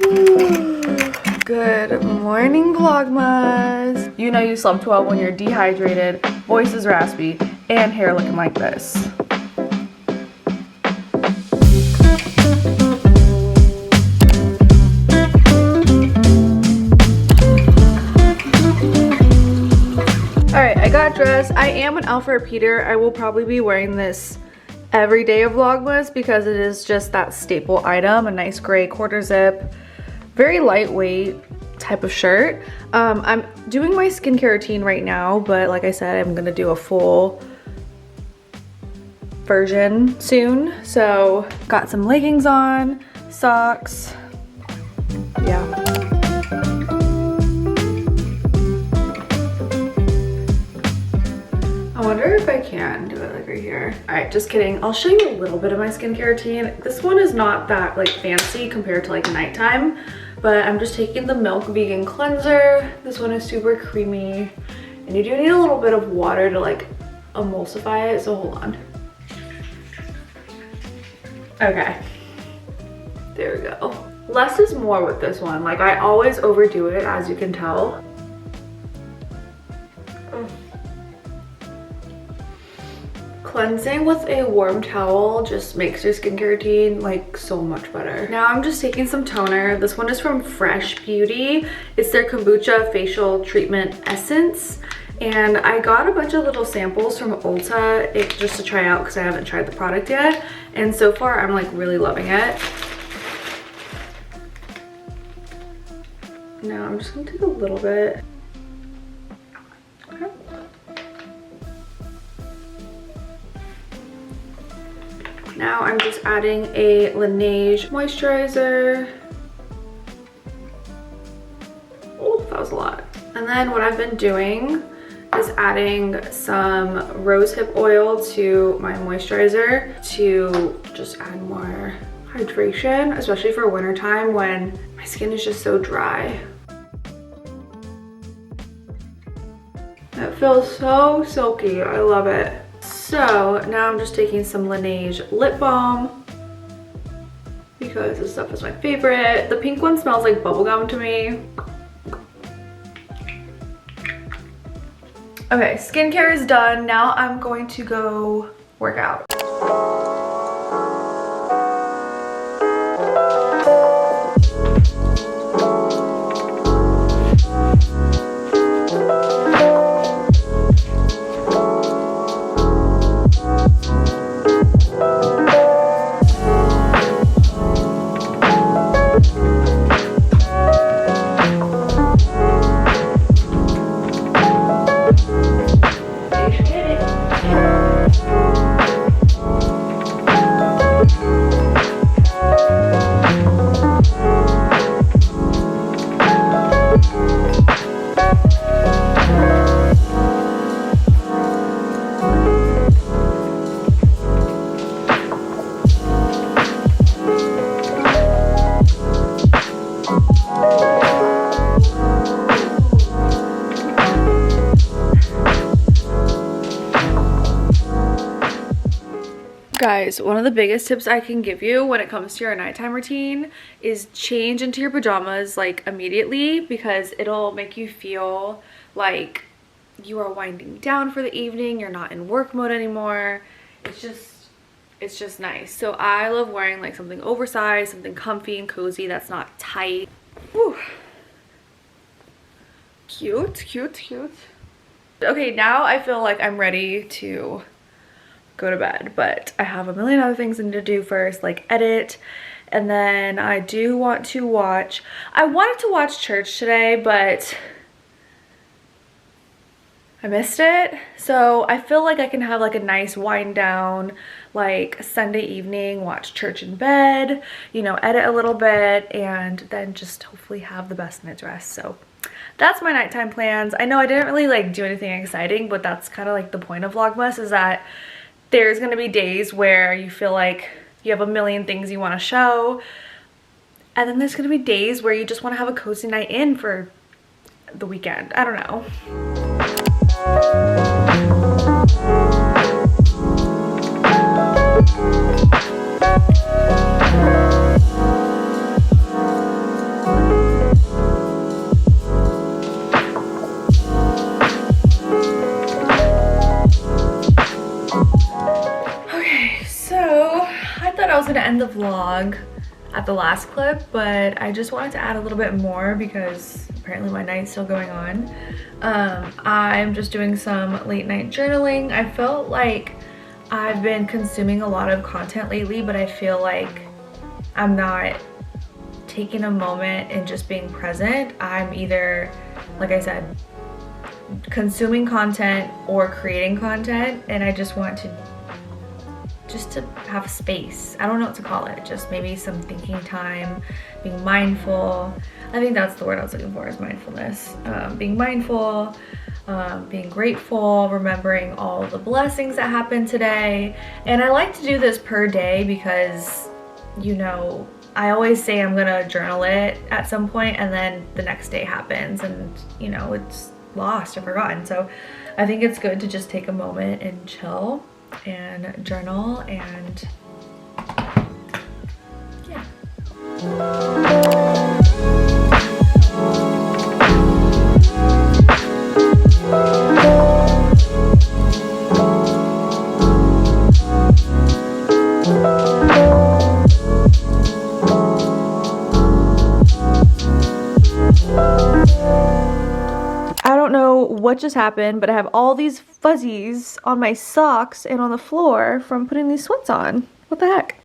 Good morning, vlogmas. You know you slept well when you're dehydrated, voice is raspy, and hair looking like this. Alright, I got dressed. I am an alpha repeater. I will probably be wearing this every day of vlogmas because it is just that staple item, a nice gray quarter zip. Very lightweight type of shirt. I'm doing my skincare routine right now, but like I said, I'm gonna do a full version soon. So got some leggings on, socks, yeah. I wonder if I can do it like right here. All right, just kidding. I'll show you a little bit of my skincare routine. This one is not that like fancy compared to like nighttime, but I'm just taking the Milk Vegan Cleanser. This one is super creamy, and you do need a little bit of water to like emulsify it, so hold on. Okay, there we go. Less is more with this one. Like I always overdo it, as you can tell. Cleansing with a warm towel just makes your skincare routine like so much better. Now I'm just taking some toner. This one is from Fresh Beauty. It's their Kombucha Facial Treatment Essence. And I got a bunch of little samples from Ulta just to try out because I haven't tried the product yet. And so far I'm like really loving it. Now I'm just gonna take a little bit. Okay. Now I'm just adding a Laneige moisturizer. Oh, that was a lot. And then what I've been doing is adding some rosehip oil to my moisturizer to just add more hydration, especially for winter time when my skin is just so dry. It feels so silky. I love it. So now I'm just taking some Laneige lip balm because this stuff is my favorite. The pink one smells like bubblegum to me. Okay, skincare is done. Now I'm going to go work out. Guys, one of the biggest tips I can give you when it comes to your nighttime routine is change into your pajamas like immediately, because it'll make you feel like you are winding down for the evening. You're not in work mode anymore. It's just nice. So I love wearing like something oversized, something comfy and cozy that's not tight. Whew. Cute, cute, cute. Okay, now I feel like I'm ready to go to bed, but I have a million other things I need to do first, like edit, and then I do want to watch. I wanted to watch church today, but I missed it. So I feel like I can have like a nice wind down, like Sunday evening, watch church in bed, you know, edit a little bit, and then just hopefully have the best night's rest. So that's my nighttime plans. I know I didn't really like do anything exciting, but that's kind of like the point of Vlogmas, is that there's gonna be days where you feel like you have a million things you want to show, and then there's gonna be days where you just want to have a cozy night in for the weekend. I don't know. the vlog at the last clip, but I just wanted to add a little bit more because apparently my night's still going on. I'm just doing some late night journaling. I felt like I've been consuming a lot of content lately, but I feel like I'm not taking a moment and just being present. I'm either, like I said, consuming content or creating content, and I just want to have space. I don't know what to call it, just maybe some thinking time, being mindful. I think that's the word I was looking for, is mindfulness. Being mindful, being grateful, remembering all the blessings that happened today. And I like to do this per day because, you know, I always say I'm gonna journal it at some point and then the next day happens and, you know, it's lost or forgotten. So I think it's good to just take a moment and chill and journal, and yeah. What just happened, but I have all these fuzzies on my socks and on the floor from putting these sweats on. What the heck?